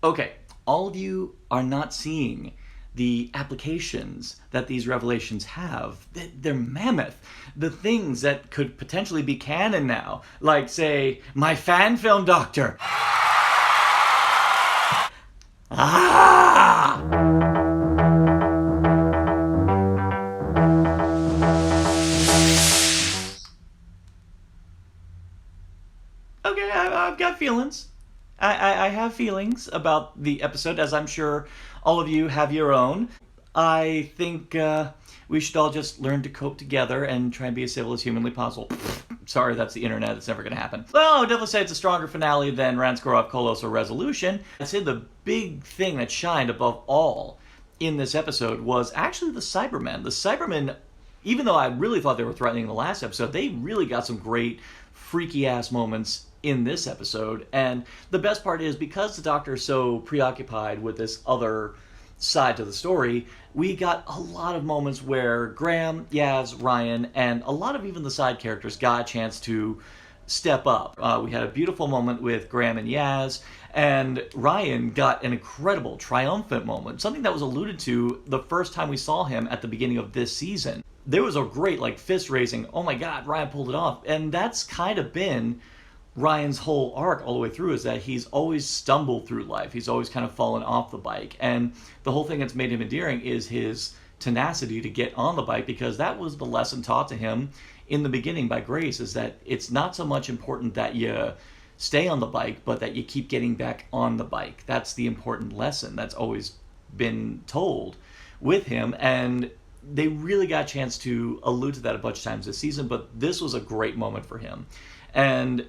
Okay, all of you are not seeing the applications that these revelations have. They're mammoth. The things that could potentially be canon now, like, say, my fan film doctor. Ah! Okay, I've got feelings. I have feelings about the episode, as I'm sure all of you have your own. I think we should all just learn to cope together and try and be as civil as humanly possible. Sorry, that's the internet. It's never going to happen. Well, I would definitely say it's a stronger finale than Ranskoroff, Kolos, or Resolution. I'd say the big thing that shined above all in this episode was actually the Cybermen. The Cybermen, even though I really thought they were threatening in the last episode, they really got some great freaky-ass moments in this episode. And the best part is, because the Doctor is so preoccupied with this other side to the story, we got a lot of moments where Graham, Yaz, Ryan, and a lot of even the side characters got a chance to step up. We had a beautiful moment with Graham and Yaz, and Ryan got an incredible triumphant moment, something that was alluded to the first time we saw him at the beginning of this season. There was a great, fist raising, oh my god, Ryan pulled it off. And that's kind of been Ryan's whole arc all the way through, is that he's always stumbled through life. He's always kind of fallen off the bike. And the whole thing that's made him endearing is his tenacity to get on the bike, because that was the lesson taught to him in the beginning by Grace, is that it's not so much important that you stay on the bike, but that you keep getting back on the bike. That's the important lesson that's always been told with him. And they really got a chance to allude to that a bunch of times this season, but this was a great moment for him. And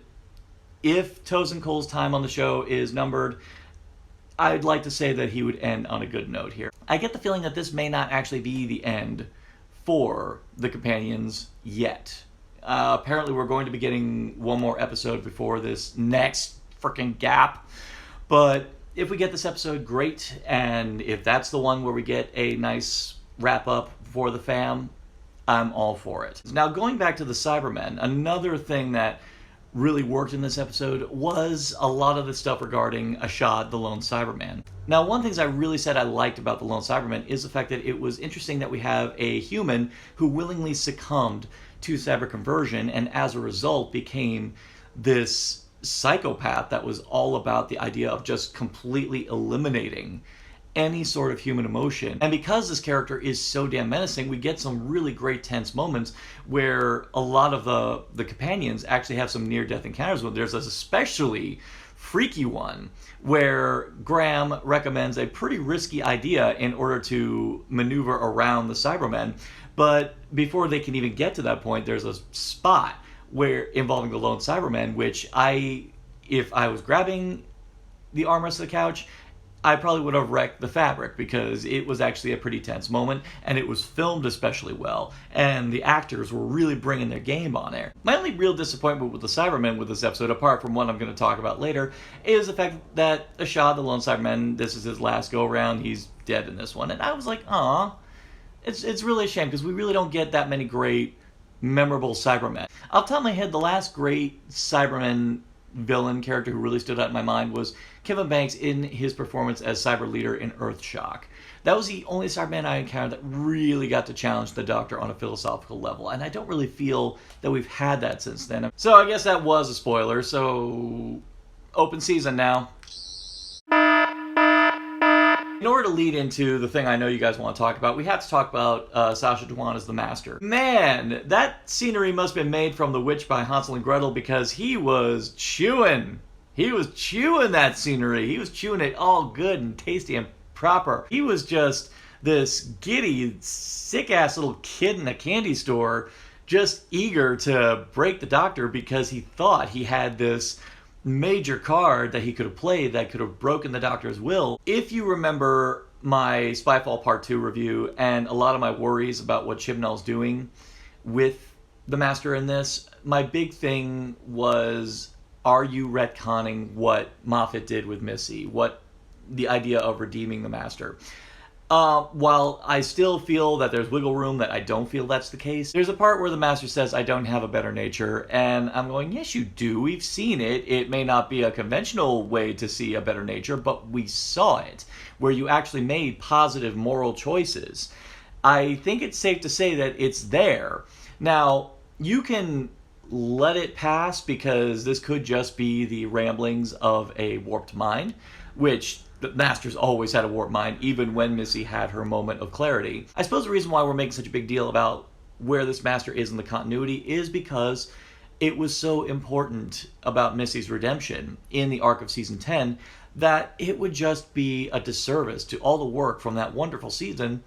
if Tosin Cole's time on the show is numbered, I'd like to say that he would end on a good note here. I get the feeling that this may not actually be the end for the Companions yet. Apparently we're going to be getting one more episode before this next freaking gap. But if we get this episode, great. And if that's the one where we get a nice wrap-up for the fam, I'm all for it. Now, going back to the Cybermen, another thing that really worked in this episode was a lot of the stuff regarding Ashad, the lone Cyberman. Now, one of the things I really said I liked about the lone Cyberman is the fact that it was interesting that we have a human who willingly succumbed to cyber conversion, and as a result became this psychopath that was all about the idea of just completely eliminating any sort of human emotion. And because this character is so damn menacing, we get some really great tense moments where a lot of the companions actually have some near-death encounters with. There's this especially freaky one where Graham recommends a pretty risky idea in order to maneuver around the Cybermen, but before they can even get to that point, there's a spot where involving the lone Cyberman, which if I was grabbing the armrest of the couch, I probably would have wrecked the fabric, because it was actually a pretty tense moment, and it was filmed especially well, and the actors were really bringing their game on there. My only real disappointment with the Cybermen with this episode, apart from what I'm going to talk about later, is the fact that Ashad, the lone Cyberman, this is his last go-around. He's dead in this one, and I was like, aw, it's really a shame, because we really don't get that many great, memorable Cybermen. Off the top of my head, the last great Cyberman villain character who really stood out in my mind was Kevin Banks in his performance as Cyber Leader in Earthshock. That was the only Cyberman I encountered that really got to challenge the Doctor on a philosophical level, and I don't really feel that we've had that since then. So I guess that was a spoiler, so open season now. In order to lead into the thing I know you guys want to talk about, we have to talk about Sacha Dhawan as the Master. Man, that scenery must have been made from The Witch by Hansel and Gretel, because he was chewing. He was chewing that scenery. He was chewing it all good and tasty and proper. He was just this giddy, sick-ass little kid in a candy store, just eager to break the Doctor because he thought he had this major card that he could have played that could have broken the Doctor's will. If you remember my Spyfall Part 2 review and a lot of my worries about what Chibnall's doing with the Master in this, my big thing was, are you retconning what Moffat did with Missy? What the idea of redeeming the Master? While I still feel that there's wiggle room that I don't feel that's the case, there's a part where the Master says, I don't have a better nature, and I'm going, yes you do, we've seen it. It may not be a conventional way to see a better nature, but we saw it, where you actually made positive moral choices. I think it's safe to say that it's there. Now, you can let it pass because this could just be the ramblings of a warped mind, which the Master's always had a warped mind, even when Missy had her moment of clarity. I suppose the reason why we're making such a big deal about where this Master is in the continuity is because it was so important about Missy's redemption in the arc of Season 10 that it would just be a disservice to all the work from that wonderful season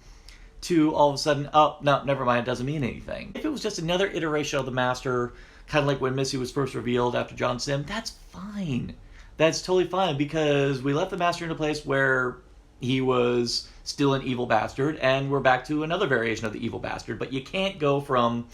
to all of a sudden, oh, no, never mind, it doesn't mean anything. If it was just another iteration of the Master, kind of like when Missy was first revealed after John Sim, that's fine. That's totally fine, because we left the Master in a place where he was still an evil bastard, and we're back to another variation of the evil bastard. But you can't go from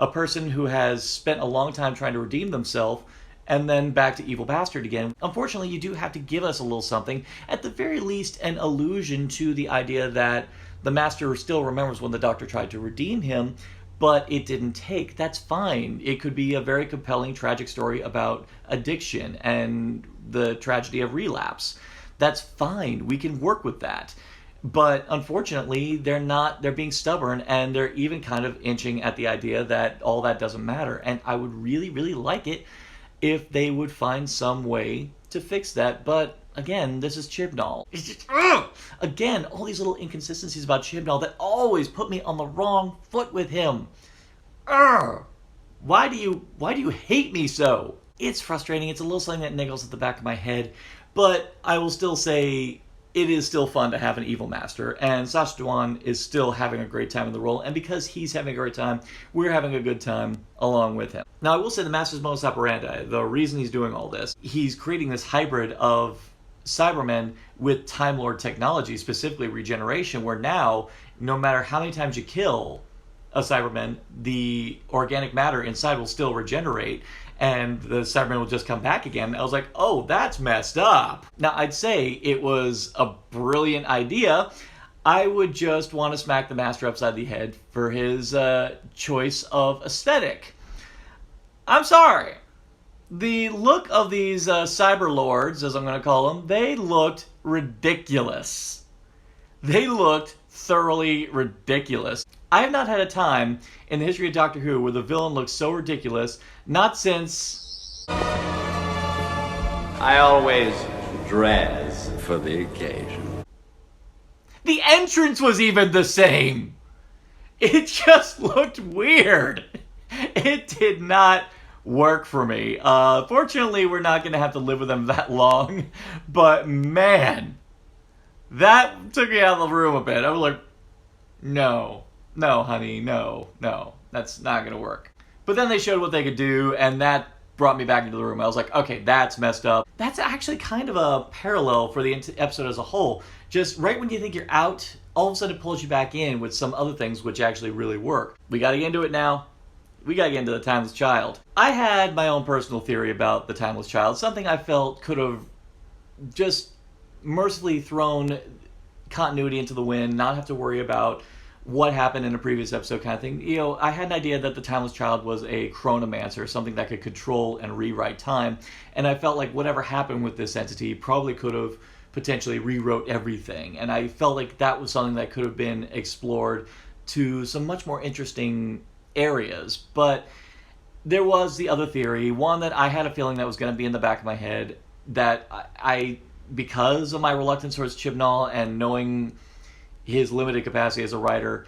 a person who has spent a long time trying to redeem themselves and then back to evil bastard again. Unfortunately, you do have to give us a little something, at the very least an allusion to the idea that the Master still remembers when the Doctor tried to redeem him, but it didn't take. That's fine. It could be a very compelling, tragic story about addiction and the tragedy of relapse. That's fine. We can work with that. But unfortunately, they're being stubborn, and they're even kind of inching at the idea that all that doesn't matter. And I would really, really like it if they would find some way to fix that. But again, this is Chibnall. It's just, again, all these little inconsistencies about Chibnall that always put me on the wrong foot with him. Why do you hate me so? It's frustrating. It's a little something that niggles at the back of my head, but I will still say it is still fun to have an evil Master, and Sacha Dhawan is still having a great time in the role, and because he's having a great time, we're having a good time along with him. Now, I will say the Master's modus operandi, the reason he's doing all this, he's creating this hybrid of Cybermen with Time Lord technology, specifically regeneration, where now, no matter how many times you kill a Cyberman, the organic matter inside will still regenerate, and the Cyberman will just come back again. I was like, oh, that's messed up. Now, I'd say it was a brilliant idea. I would just want to smack the Master upside the head for his choice of aesthetic. I'm sorry. The look of these cyber lords, as I'm going to call them, they looked ridiculous. They looked thoroughly ridiculous. I have not had a time in the history of Doctor Who where the villain looks so ridiculous, not since... I always dress for the occasion. The entrance was even the same. It just looked weird. It did not work for me. Fortunately, we're not going to have to live with them that long, but man, that took me out of the room a bit. I was like, no, honey, no, that's not going to work. But then they showed what they could do, and that brought me back into the room. I was like, okay, that's messed up. That's actually kind of a parallel for the episode as a whole. Just right when you think you're out, all of a sudden it pulls you back in with some other things which actually really work. We got to get into it now. We gotta get into the Timeless Child. I had my own personal theory about the Timeless Child, something I felt could have just mercifully thrown continuity into the wind, not have to worry about what happened in a previous episode kind of thing. You know, I had an idea that the Timeless Child was a chronomancer, something that could control and rewrite time, and I felt like whatever happened with this entity probably could have potentially rewrote everything, and I felt like that was something that could have been explored to some much more interesting areas. But there was the other theory, one that I had a feeling that was going to be in the back of my head, that I because of my reluctance towards Chibnall and knowing his limited capacity as a writer,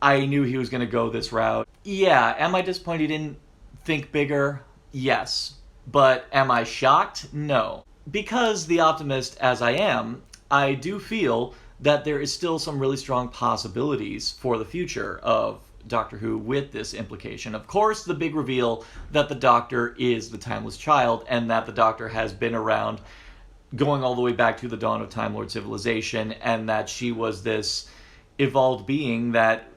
I knew he was going to go this route. Yeah, am I disappointed he didn't think bigger? Yes. But am I shocked? No. Because the optimist as I am, I do feel that there is still some really strong possibilities for the future of Doctor Who with this implication. Of course, the big reveal that the Doctor is the Timeless Child, and that the Doctor has been around going all the way back to the dawn of Time Lord civilization, and that she was this evolved being that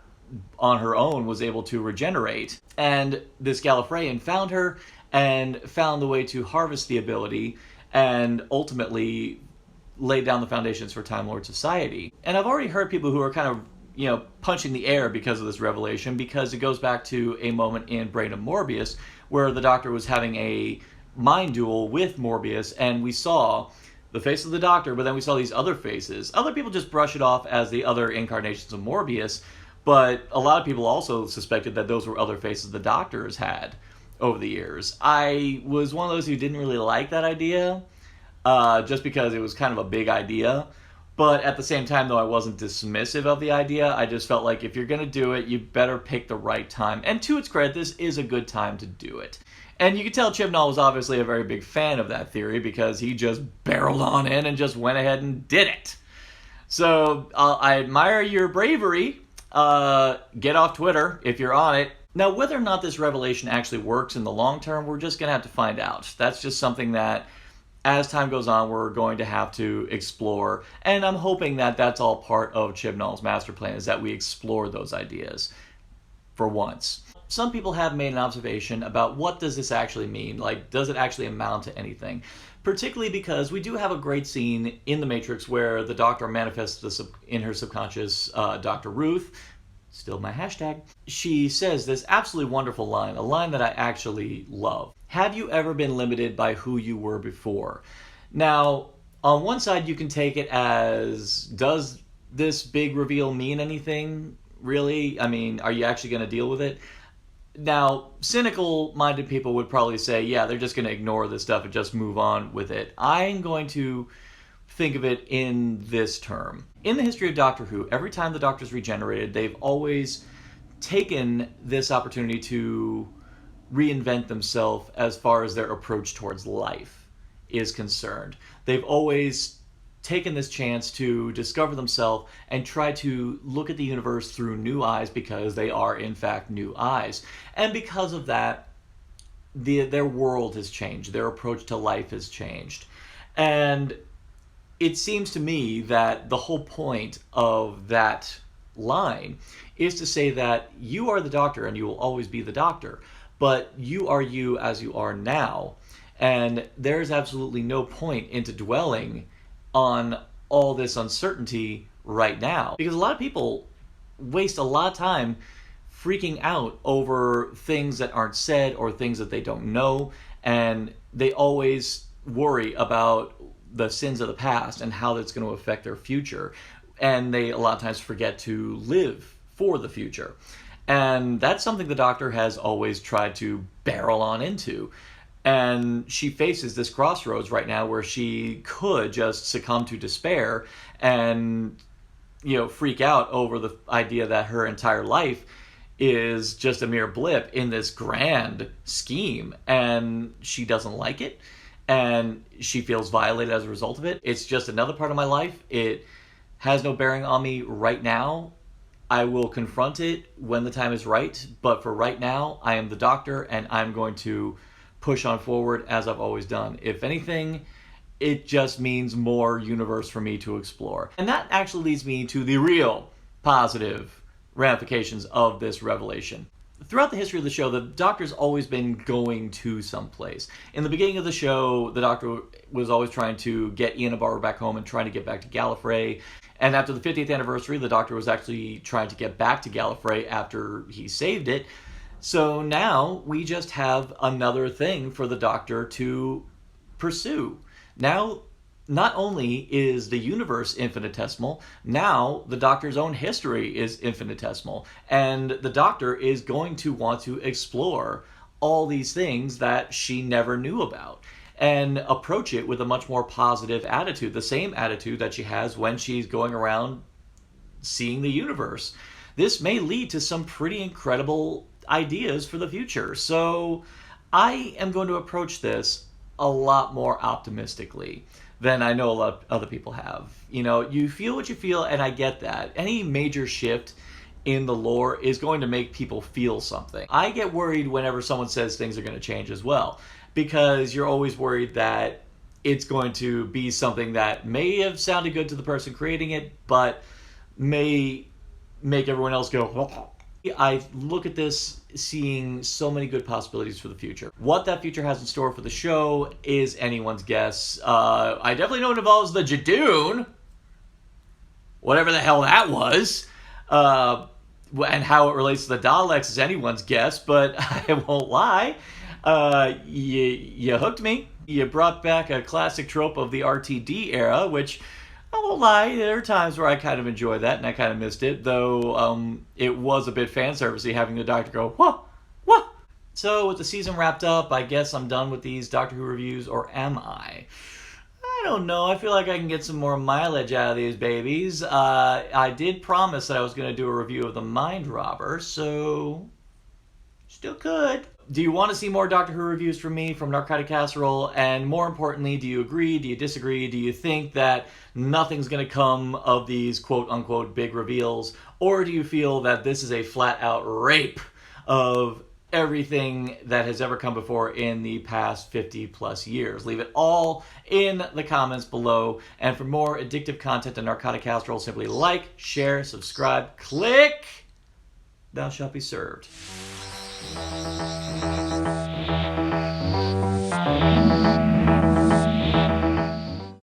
on her own was able to regenerate. And this Gallifreyan found her and found the way to harvest the ability, and ultimately laid down the foundations for Time Lord society. And I've already heard people who are kind of, punching the air because of this revelation, because it goes back to a moment in Brain of Morbius where the Doctor was having a mind duel with Morbius, and we saw the face of the Doctor, but then we saw these other faces. Other people just brush it off as the other incarnations of Morbius, but a lot of people also suspected that those were other faces the Doctor has had over the years. I was one of those who didn't really like that idea, just because it was kind of a big idea. But at the same time, though, I wasn't dismissive of the idea. I just felt like if you're going to do it, you better pick the right time. And to its credit, this is a good time to do it. And you can tell Chibnall was obviously a very big fan of that theory, because he just barreled on in and just went ahead and did it. So I admire your bravery. Get off Twitter if you're on it. Now, whether or not this revelation actually works in the long term, we're just going to have to find out. That's just something that, as time goes on, we're going to have to explore. And I'm hoping that that's all part of Chibnall's master plan, is that we explore those ideas for once. Some people have made an observation about what does this actually mean? Like, does it actually amount to anything? Particularly because we do have a great scene in The Matrix where the Doctor manifests in her subconscious, Dr. Ruth, still my hashtag. She says this absolutely wonderful line, a line that I actually love. Have you ever been limited by who you were before? Now, on one side you can take it as, does this big reveal mean anything, really? I mean, are you actually going to deal with it? Now, cynical-minded people would probably say, yeah, they're just going to ignore this stuff and just move on with it. I'm going to think of it in this term. In the history of Doctor Who, every time the Doctor's regenerated, they've always taken this opportunity to reinvent themselves as far as their approach towards life is concerned. They've always taken this chance to discover themselves and try to look at the universe through new eyes, because they are in fact new eyes. And because of that, their world has changed, their approach to life has changed. And it seems to me that the whole point of that line is to say that you are the Doctor and you will always be the Doctor, but you are you as you are now. And there's absolutely no point into dwelling on all this uncertainty right now, because a lot of people waste a lot of time freaking out over things that aren't said or things that they don't know, and they always worry about the sins of the past and how that's going to affect their future, and they a lot of times forget to live for the future. And that's something the Doctor has always tried to barrel on into. And she faces this crossroads right now where she could just succumb to despair and, freak out over the idea that her entire life is just a mere blip in this grand scheme, and she doesn't like it, and she feels violated as a result of it. It's just another part of my life. It has no bearing on me right now. I will confront it when the time is right, but for right now, I am the Doctor, and I'm going to push on forward as I've always done. If anything, it just means more universe for me to explore. And that actually leads me to the real positive ramifications of this revelation. Throughout the history of the show, the Doctor's always been going to someplace. In the beginning of the show, the Doctor was always trying to get Ian and Barbara back home and trying to get back to Gallifrey. And after the 50th anniversary, the Doctor was actually trying to get back to Gallifrey after he saved it. So now we just have another thing for the Doctor to pursue. Now, not only is the universe infinitesimal, now the Doctor's own history is infinitesimal. And the Doctor is going to want to explore all these things that she never knew about and approach it with a much more positive attitude, the same attitude that she has when she's going around seeing the universe. This may lead to some pretty incredible ideas for the future. So I am going to approach this a lot more optimistically than I know a lot of other people have. You feel what you feel, and I get that. Any major shift in the lore is going to make people feel something. I get worried whenever someone says things are going to change as well, because you're always worried that it's going to be something that may have sounded good to the person creating it, but may make everyone else go, I look at this seeing so many good possibilities for the future. What that future has in store for the show is anyone's guess. I definitely know it involves the Jadoon, whatever the hell that was, and how it relates to the Daleks is anyone's guess, but I won't lie. You hooked me. You brought back a classic trope of the RTD era, which I won't lie, there are times where I kind of enjoy that, and I kind of missed it, though it was a bit fan servicey having the Doctor go, whoa, whoa. So with the season wrapped up, I guess I'm done with these Doctor Who reviews, or am I? I don't know. I feel like I can get some more mileage out of these babies. I did promise that I was going to do a review of The Mind Robber, so still could. Do you want to see more Doctor Who reviews from me, from Narcotic Casserole? And more importantly, do you agree? Do you disagree? Do you think that nothing's going to come of these quote-unquote big reveals? Or do you feel that this is a flat-out rape of everything that has ever come before in the past 50-plus years? Leave it all in the comments below. And for more addictive content on Narcotic Casserole, simply like, share, subscribe, click. Thou shalt be served.